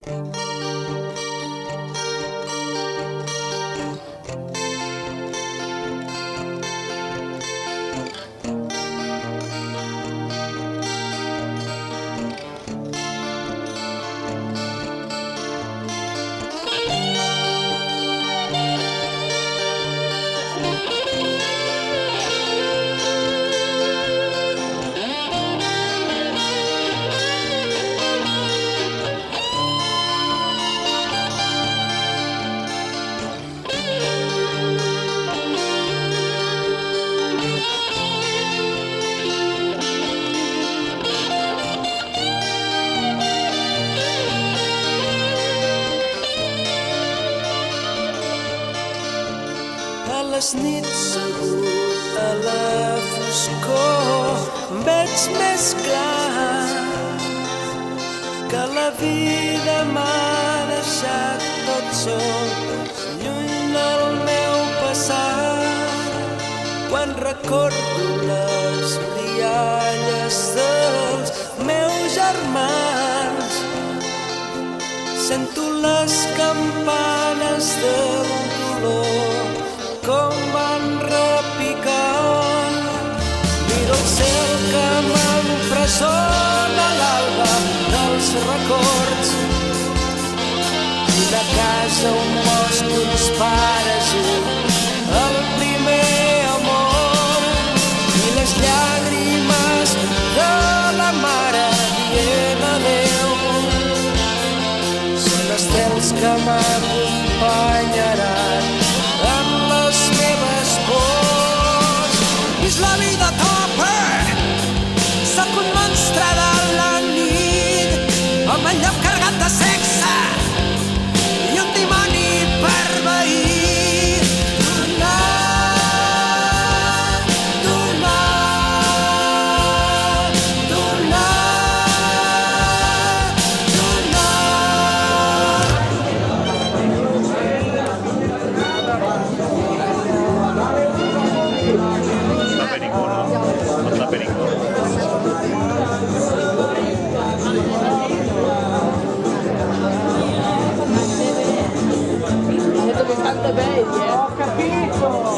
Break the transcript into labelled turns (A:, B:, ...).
A: A les nits segut a la foscor veig més clar que la vida m'ha deixat tot sol, lluny del meu passat. Quan recordo les rialles dels meus germans, sento les campanes del dolor com van repicant. Miro el cel que m'empresona l'alba dels records, una casa, un bosc, uns pares i el primer amor, i les llàgrimes de la mare dient adeu són estels que m'acompanyaran en les meves pors. És la vida a tope, sóc un monstre de la nit, amb el llop carregat de sexe i un dimoni per veir.
B: Ho capito!